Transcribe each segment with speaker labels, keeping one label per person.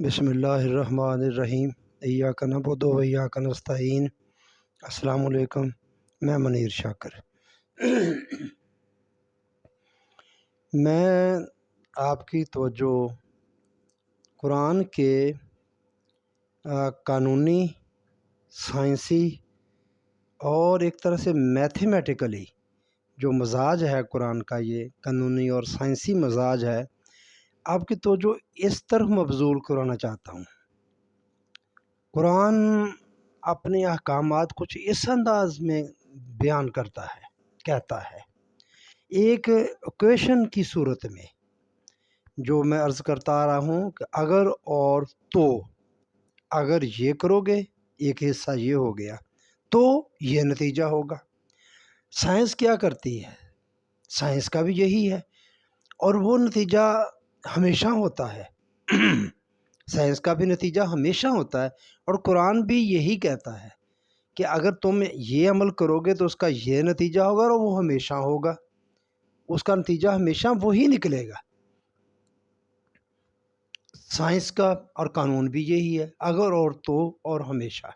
Speaker 1: بسم اللہ الرحمن الرحیم ایاک نعبد و ایاک نستعین۔ السلام علیکم، میں منیر شاکر۔ میں آپ کی توجہ قرآن کے قانونی، سائنسی اور ایک طرح سے میتھمیٹیکلی جو مزاج ہے قرآن کا، یہ قانونی اور سائنسی مزاج ہے، آپ کی توجہ اس طرح مبذول کرانا چاہتا ہوں۔ قرآن اپنے احکامات کچھ اس انداز میں بیان کرتا ہے، کہتا ہے ایک ایکویشن کی صورت میں، جو میں عرض کرتا آ رہا ہوں کہ اگر اور تو، اگر یہ کرو گے ایک حصہ یہ ہو گیا تو یہ نتیجہ ہوگا۔ سائنس کیا کرتی ہے؟ سائنس کا بھی یہی ہے، اور وہ نتیجہ ہمیشہ ہوتا ہے۔ سائنس کا بھی نتیجہ ہمیشہ ہوتا ہے، اور قرآن بھی یہی کہتا ہے کہ اگر تم یہ عمل کرو گے تو اس کا یہ نتیجہ ہوگا، اور وہ ہمیشہ ہوگا، اس کا نتیجہ ہمیشہ وہی نکلے گا۔ سائنس کا اور قانون بھی یہی ہے، اگر اور تو اور ہمیشہ،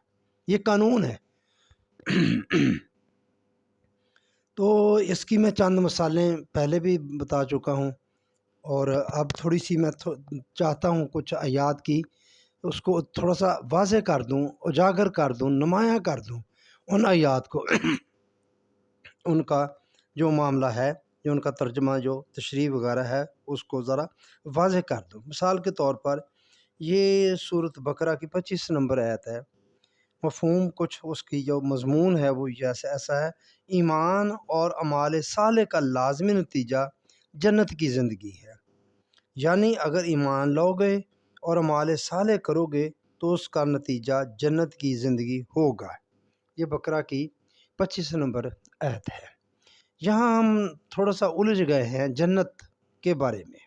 Speaker 1: یہ قانون ہے۔ تو اس کی میں چند مثالیں پہلے بھی بتا چکا ہوں، اور اب تھوڑی سی میں چاہتا ہوں کچھ آیات کی اس کو تھوڑا سا واضح کر دوں، اجاگر کر دوں، نمایاں کر دوں ان آیات کو۔ ان کا جو معاملہ ہے، جو ان کا ترجمہ، جو تشریح وغیرہ ہے، اس کو ذرا واضح کر دوں۔ مثال کے طور پر یہ سورۃ بقرہ کی 25 نمبر آیت ہے۔ مفہوم کچھ اس کی جو مضمون ہے وہ ایسا ہے: ایمان اور اعمال صالح کا لازمی نتیجہ جنت کی زندگی ہے۔ یعنی اگر ایمان لاؤ گے اور اعمال صالح کرو گے تو اس کا نتیجہ جنت کی زندگی ہوگا۔ یہ بقرہ کی 25 نمبر آیت ہے۔ یہاں ہم تھوڑا سا الجھ گئے ہیں جنت کے بارے میں۔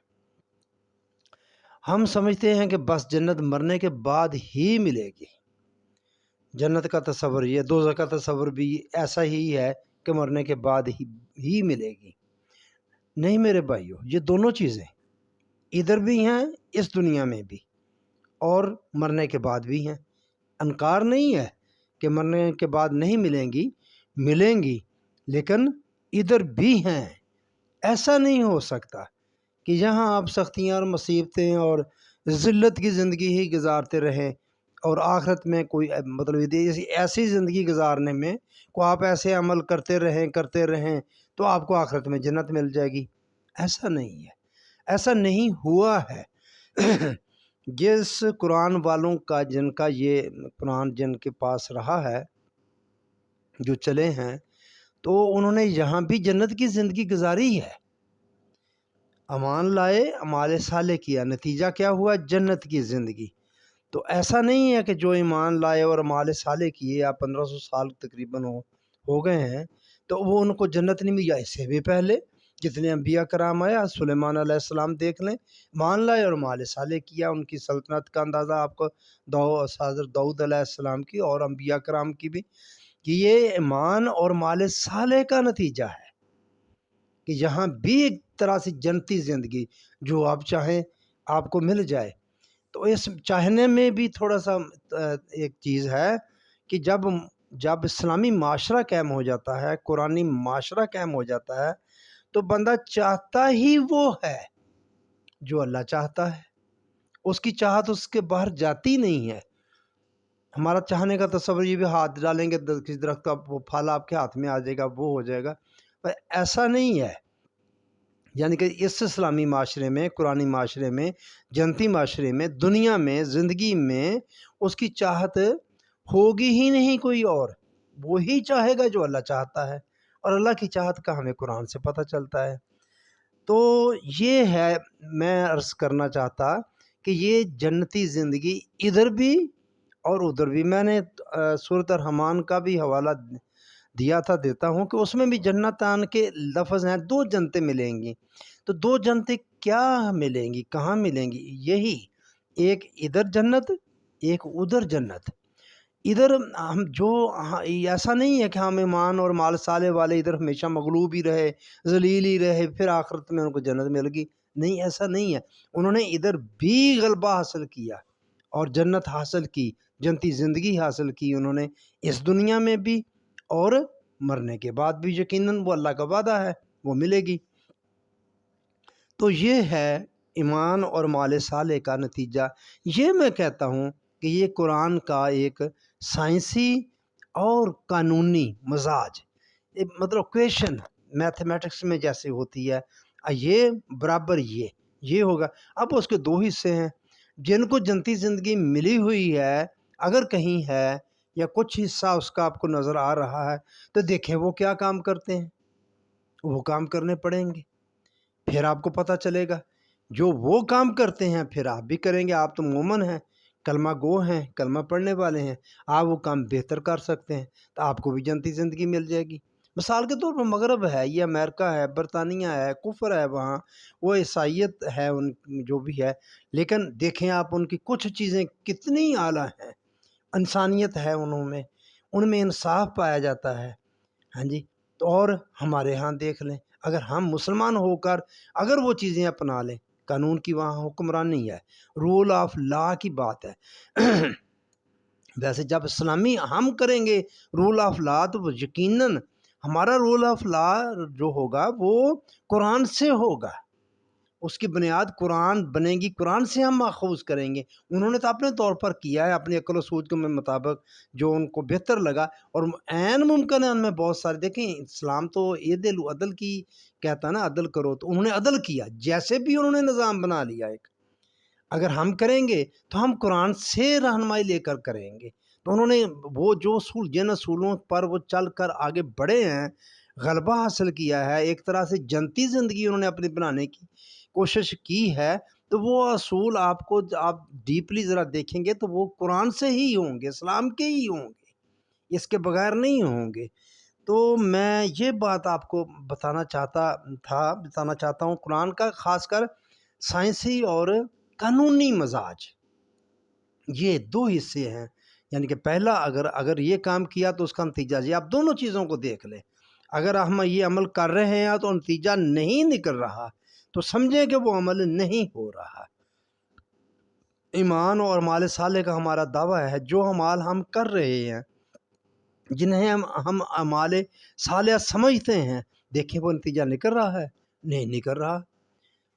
Speaker 1: ہم سمجھتے ہیں کہ بس جنت مرنے کے بعد ہی ملے گی۔ جنت کا تصور یہ، دوزخ کا تصور بھی ایسا ہی ہے کہ مرنے کے بعد ہی ملے گی۔ نہیں میرے بھائیو، یہ دونوں چیزیں ادھر بھی ہیں، اس دنیا میں بھی، اور مرنے کے بعد بھی ہیں۔ انکار نہیں ہے کہ مرنے کے بعد نہیں ملیں گی، لیکن ادھر بھی ہیں۔ ایسا نہیں ہو سکتا کہ یہاں آپ سختیاں اور مصیبتیں اور ذلت کی زندگی ہی گزارتے رہیں، اور آخرت میں کوئی مطلب ایسی زندگی گزارنے میں کو آپ ایسے عمل کرتے رہیں تو آپ کو آخرت میں جنت مل جائے گی۔ ایسا نہیں ہے، ایسا نہیں ہوا ہے۔ جس قرآن والوں کا، جن کا یہ قرآن جن کے پاس رہا ہے، جو چلے ہیں، تو انہوں نے یہاں بھی جنت کی زندگی گزاری ہے۔ ایمان لائے، اعمال صالح کیا، نتیجہ کیا ہوا؟ جنت کی زندگی۔ تو ایسا نہیں ہے کہ جو ایمان لائے اور اعمال صالح کیے، آپ 1500 سال تقریباً ہو گئے ہیں، تو وہ ان کو جنت نہیں ملی۔ اس سے بھی پہلے جتنے انبیاء کرام آئے، سلیمان علیہ السلام دیکھ لیں، ایمان لائے اور اعمال صالح کیا، ان کی سلطنت کا اندازہ آپ کو حضرت داؤد علیہ السلام کی اور انبیاء کرام کی بھی، کہ یہ ایمان اور اعمال صالح کا نتیجہ ہے کہ یہاں بھی ایک طرح سے جنتی زندگی جو آپ چاہیں آپ کو مل جائے۔ تو اس چاہنے میں بھی تھوڑا سا ایک چیز ہے کہ جب اسلامی معاشرہ قائم ہو جاتا ہے، قرآنی معاشرہ قائم ہو جاتا ہے، تو بندہ چاہتا ہی وہ ہے جو اللہ چاہتا ہے۔ اس کی چاہت اس کے باہر جاتی نہیں ہے۔ ہمارا چاہنے کا تصور یہ بھی، ہاتھ ڈالیں گے کسی درخت کا، وہ پھل آپ کے ہاتھ میں آ جائے گا، وہ ہو جائے گا، پر ایسا نہیں ہے۔ یعنی کہ اس اسلامی معاشرے میں، قرآنی معاشرے میں، جنتی معاشرے میں، دنیا میں، زندگی میں اس کی چاہت ہوگی ہی نہیں کوئی اور، وہی چاہے گا جو اللہ چاہتا ہے، اور اللہ کی چاہت کا ہمیں قرآن سے پتہ چلتا ہے۔ تو یہ ہے، میں عرض کرنا چاہتا کہ یہ جنتی زندگی ادھر بھی اور ادھر بھی۔ میں نے سورۃ الرحمن کا بھی حوالہ دیا تھا، دیتا ہوں، کہ اس میں بھی جنتان کے لفظ ہیں، 2 جنتیں ملیں گی۔ تو 2 جنتیں کیا ملیں گی، کہاں ملیں گی؟ یہی ایک ادھر جنت، ایک ادھر جنت۔ ادھر ہم ایسا نہیں ہے کہ ہم ایمان اور مال صالح والے ادھر ہمیشہ مغلوب ہی رہے، ذلیل ہی رہے، پھر آخرت میں ان کو جنت مل گئی۔ نہیں، ایسا نہیں ہے۔ انہوں نے ادھر بھی غلبہ حاصل کیا، اور جنت حاصل کی، جنتی زندگی حاصل کی انہوں نے اس دنیا میں بھی، اور مرنے کے بعد بھی یقیناً وہ اللہ کا وعدہ ہے، وہ ملے گی۔ تو یہ ہے ایمان اور مال صالح کا نتیجہ۔ یہ میں کہتا ہوں کہ یہ قرآن کا ایک سائنسی اور قانونی مزاج، مطلب کویشن میتھمیٹکس میں جیسے ہوتی ہے، یہ برابر یہ ہوگا۔ اب اس کے دو حصے ہیں، جن کو جنتی زندگی ملی ہوئی ہے اگر کہیں ہے یا کچھ حصہ اس کا آپ کو نظر آ رہا ہے تو دیکھیں وہ کیا کام کرتے ہیں، وہ کام کرنے پڑیں گے، پھر آپ کو پتہ چلے گا۔ جو وہ کام کرتے ہیں پھر آپ بھی کریں گے، آپ تو مومن ہیں، کلمہ گو ہیں، کلمہ پڑھنے والے ہیں، آپ وہ کام بہتر کر سکتے ہیں تو آپ کو بھی جنتی زندگی مل جائے گی۔ مثال کے طور پر مغرب ہے، یہ امریکہ ہے، برطانیہ ہے، کفر ہے، وہاں وہ عیسائیت ہے ان جو بھی ہے، لیکن دیکھیں آپ ان کی کچھ چیزیں کتنی اعلیٰ ہیں، انسانیت ہے ان میں انصاف پایا جاتا ہے، ہاں جی۔ تو اور ہمارے ہاں دیکھ لیں، اگر ہم مسلمان ہو کر اگر وہ چیزیں اپنا لیں، قانون کی وہاں حکمرانی ہے، رول آف لا کی بات ہے۔ ویسے جب اسلامی ہم کریں گے رول آف لا تو وہ یقیناً ہمارا رول آف لا جو ہوگا وہ قرآن سے ہوگا، اس کی بنیاد قرآن بنے گی، قرآن سے ہم ماخوذ کریں گے۔ انہوں نے تو اپنے طور پر کیا ہے، اپنی عقل و سوچ کے مطابق جو ان کو بہتر لگا، اور عین ممکن ہے ان میں بہت سارے، دیکھیں اسلام تو عدل عدل کی کہتا ہے نا، عدل کرو، تو انہوں نے عدل کیا، جیسے بھی انہوں نے نظام بنا لیا ایک، اگر ہم کریں گے تو ہم قرآن سے رہنمائی لے کر کریں گے۔ تو انہوں نے وہ جو اصول، جن اصولوں پر وہ چل کر آگے بڑھے ہیں، غلبہ حاصل کیا ہے، ایک طرح سے جنتی زندگی انہوں نے اپنی بنانے کی کوشش کی ہے، تو وہ اصول آپ ڈیپلی ذرا دیکھیں گے تو وہ قرآن سے ہی ہوں گے، اسلام کے ہی ہوں گے، اس کے بغیر نہیں ہوں گے۔ تو میں یہ بات آپ کو بتانا چاہتا ہوں، قرآن کا خاص کر سائنسی اور قانونی مزاج، یہ دو حصے ہیں، یعنی کہ پہلا اگر یہ کام کیا تو اس کا نتیجہ یہ، آپ دونوں چیزوں کو دیکھ لیں، اگر ہم یہ عمل کر رہے ہیں تو نتیجہ نہیں نکل رہا تو سمجھیں کہ وہ عمل نہیں ہو رہا۔ ایمان اور مال صالح کا ہمارا دعویٰ ہے، جو اعمال ہم کر رہے ہیں، جنہیں ہم اعمال صالح سمجھتے ہیں، دیکھیں وہ نتیجہ نکل رہا ہے؟ نہیں نکل رہا،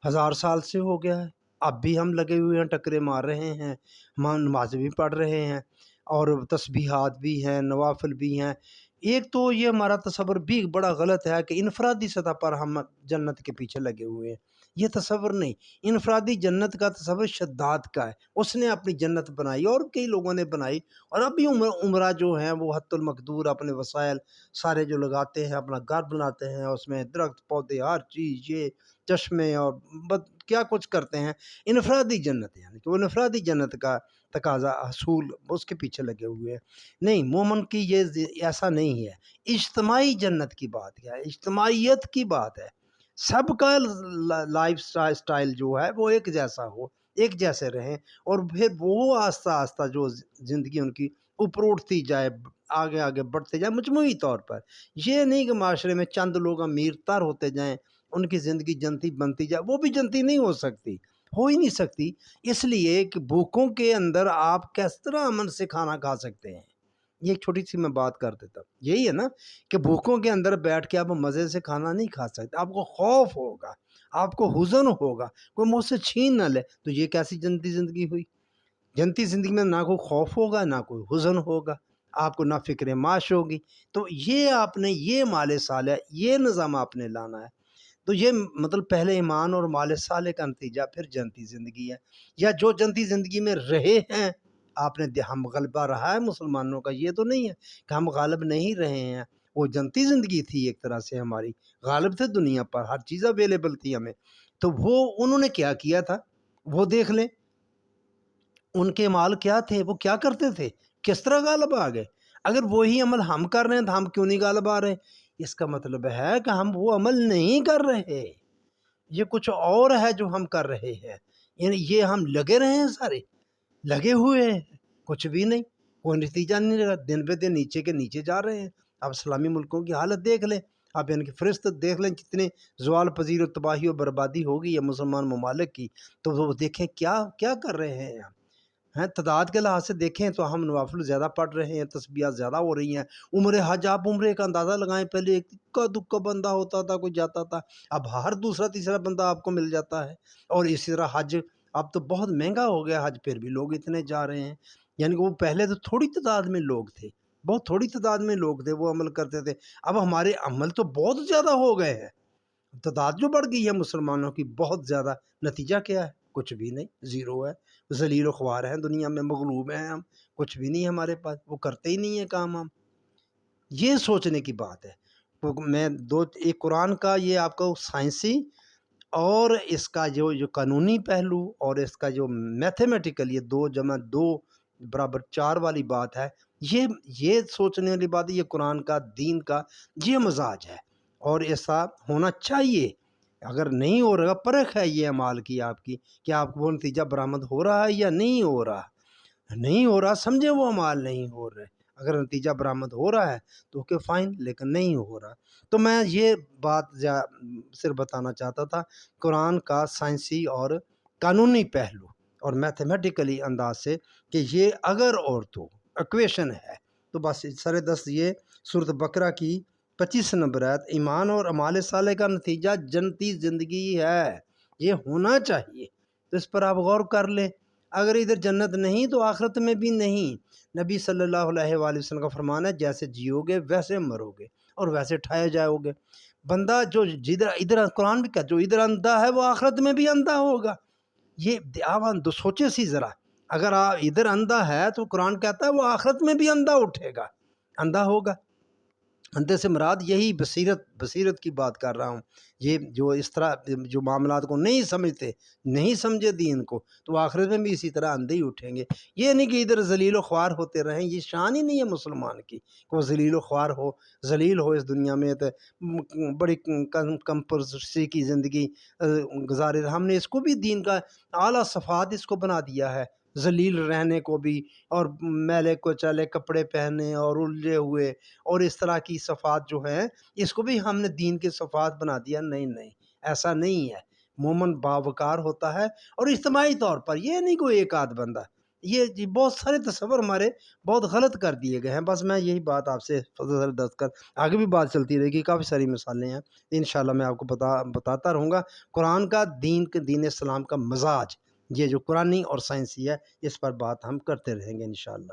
Speaker 1: 1000 سال سے ہو گیا ہے، اب بھی ہم لگے ہوئے ہیں، ٹکرے مار رہے ہیں، ہم نماز بھی پڑھ رہے ہیں اور تسبیحات بھی ہیں، نوافل بھی ہیں۔ ایک تو یہ ہمارا تصور بھی بڑا غلط ہے کہ انفرادی سطح پر ہم جنت کے پیچھے لگے ہوئے ہیں، یہ تصور نہیں۔ انفرادی جنت کا تصور شداد کا ہے، اس نے اپنی جنت بنائی اور کئی لوگوں نے بنائی، اور ابھی عمرہ جو ہیں وہ حت المقدور اپنے وسائل سارے جو لگاتے ہیں، اپنا گھر بناتے ہیں، اس میں درخت پودے ہر چیز، یہ چشمے اور کیا کچھ کرتے ہیں، انفرادی جنت، یعنی کہ وہ انفرادی جنت کا تقاضا حصول، اس کے پیچھے لگے ہوئے ہیں۔ نہیں، مومن کی یہ ایسا نہیں ہے، اجتماعی جنت کی بات ہے، اجتماعیت کی بات ہے، سب کا لائف سٹائل جو ہے وہ ایک جیسا ہو، ایک جیسے رہیں، اور پھر وہ آہستہ آہستہ جو زندگی ان کی اوپر اٹھتی جائے، آگے آگے بڑھتے جائیں مجموعی طور پر۔ یہ نہیں کہ معاشرے میں چند لوگ امیر تر ہوتے جائیں، ان کی زندگی جنتی بنتی جائے، وہ بھی جنتی نہیں ہو سکتی، ہو ہی نہیں سکتی، اس لیے کہ بھوکوں کے اندر آپ کس طرح امن سے کھانا کھا سکتے ہیں۔ یہ ایک چھوٹی سی میں بات کر دیتا ہوں، یہی ہے نا کہ بھوکوں کے اندر بیٹھ کے آپ مزے سے کھانا نہیں کھا سکتے، آپ کو خوف ہوگا، آپ کو حزن ہوگا، کوئی مجھ سے چھین نہ لے، تو یہ کیسی جنتی زندگی ہوئی؟ جنتی زندگی میں نہ کوئی خوف ہوگا، نہ کوئی حزن ہوگا، آپ کو نہ فکر معاش ہوگی۔ تو یہ آپ نے یہ مال صالح، یہ نظام آپ نے لانا ہے۔ تو یہ مطلب پہلے ایمان اور مال صالح کا نتیجہ پھر جنتی زندگی ہے، یا جو جنتی زندگی میں رہے ہیں آپ نے، ہم غلبہ رہا ہے مسلمانوں کا، یہ تو نہیں ہے کہ ہم غالب نہیں رہے ہیں، وہ جنتی زندگی تھی ایک طرح سے ہماری، غالب تھے دنیا پر، ہر چیز اویلیبل تھی ہمیں، تو وہ انہوں نے کیا کیا تھا وہ دیکھ لیں، ان کے مال کیا تھے، وہ کیا کرتے تھے، کس طرح غالب آ گئے۔ اگر وہی عمل ہم کر رہے ہیں تو ہم کیوں نہیں غالب آ رہے؟ اس کا مطلب ہے کہ ہم وہ عمل نہیں کر رہے، یہ کچھ اور ہے جو ہم کر رہے ہیں، یعنی یہ ہم لگے رہے ہیں، سارے لگے ہوئے ہیں، کچھ بھی نہیں، کوئی نتیجہ نہیں لگا، دن بہ دن نیچے کے نیچے جا رہے ہیں۔ اب اسلامی ملکوں کی حالت دیکھ لیں، آپ ان کی فہرست دیکھ لیں، جتنے زوال پذیر و تباہی و بربادی ہوگی ہے مسلمان ممالک کی، تو وہ دیکھیں کیا کیا کر رہے ہیں ہم۔ ہیں تعداد کے لحاظ سے دیکھیں تو ہم نوافل زیادہ پڑھ رہے ہیں، تسبیحات زیادہ ہو رہی ہیں۔ عمر حج آپ عمرے کا اندازہ لگائیں، پہلے ایک اکا دکا بندہ ہوتا تھا کوئی جاتا تھا، اب ہر دوسرا تیسرا بندہ آپ کو مل جاتا ہے۔ اور اسی طرح حج اب تو بہت مہنگا ہو گیا حج، پھر بھی لوگ اتنے جا رہے ہیں، یعنی کہ وہ پہلے تو تھوڑی تعداد میں لوگ تھے، بہت تھوڑی تعداد میں لوگ تھے وہ عمل کرتے تھے، اب ہمارے عمل تو بہت زیادہ ہو گئے ہیں، تعداد جو بڑھ گئی ہے مسلمانوں کی بہت زیادہ، نتیجہ کیا ہے؟ کچھ بھی نہیں، زیرو ہے، ذلیل و خوار ہیں، دنیا میں مغلوب ہیں ہم، کچھ بھی نہیں ہمارے پاس، وہ کرتے ہی نہیں ہے کام ہم۔ یہ سوچنے کی بات ہے۔ میں ایک قرآن کا یہ آپ کو سائنسی اور اس کا جو قانونی پہلو اور اس کا جو میتھمیٹیکل، یہ 2 + 2 = 4 والی بات ہے، یہ سوچنے والی بات ہے، یہ قرآن کا دین کا یہ مزاج ہے اور ایسا ہونا چاہیے۔ اگر نہیں ہو رہا، پرکھ ہے یہ اعمال کی آپ کی کہ آپ کو وہ نتیجہ برآمد ہو رہا ہے یا نہیں ہو رہا، نہیں ہو رہا سمجھے وہ اعمال نہیں ہو رہے، اگر نتیجہ برآمد ہو رہا ہے تو اوکے فائن، لیکن نہیں ہو رہا تو میں یہ بات صرف بتانا چاہتا تھا، قرآن کا سائنسی اور قانونی پہلو اور میتھمیٹیکلی انداز سے کہ یہ اگر اور تو ایکویشن ہے تو بس سر دست یہ سورۃ بقرہ کی 25 نمبر آیت، ایمان اور اعمال صالح کا نتیجہ جنتی زندگی ہے، یہ ہونا چاہیے، تو اس پر آپ غور کر لیں۔ اگر ادھر جنت نہیں تو آخرت میں بھی نہیں۔ نبی صلی اللہ علیہ وآلہ وسلم کا فرمان ہے، جیسے جیو گے ویسے مرو گے اور ویسے ٹھائے جاؤ گے۔ بندہ جو ادھر قرآن بھی کہتا جو ادھر اندھا ہے وہ آخرت میں بھی اندھا ہوگا۔ یہ آپ سوچے سی ذرا، اگر آپ ادھر اندھا ہے تو قرآن کہتا ہے وہ آخرت میں بھی اندھا اٹھے گا، اندھا ہوگا۔ اندھے سے مراد یہی بصیرت کی بات کر رہا ہوں۔ یہ جو اس طرح جو معاملات کو نہیں سمجھتے، نہیں سمجھے دین کو، تو آخرت میں بھی اسی طرح اندھے ہی اٹھیں گے۔ یہ نہیں کہ ادھر ذلیل و خوار ہوتے رہیں، یہ شان ہی نہیں ہے مسلمان کی کہ وہ ذلیل و خوار ہو، ذلیل ہو اس دنیا میں، تو بڑی کم پرسی کی زندگی گزارے۔ ہم نے اس کو بھی دین کا اعلیٰ صفات اس کو بنا دیا ہے، ذلیل رہنے کو بھی، اور میلے کو چلے کپڑے پہنے اور الجھے ہوئے اور اس طرح کی صفات جو ہیں اس کو بھی ہم نے دین کے صفات بنا دیا۔ نہیں، ایسا نہیں ہے۔ مومن باوقار ہوتا ہے، اور اجتماعی طور پر، یہ نہیں کوئی ایک آدھ بندہ، یہ بہت سارے تصور ہمارے بہت غلط کر دیے گئے ہیں۔ بس میں یہی بات آپ سے فضل دست کر، آگے بھی بات چلتی رہے گی، کافی ساری مثالیں ہیں انشاءاللہ میں آپ کو بتاتا رہوں گا۔ قرآن کا دین اسلام کا مزاج، یہ جو قرآنی اور سائنسی ہے، اس پر بات ہم کرتے رہیں گے انشاءاللہ۔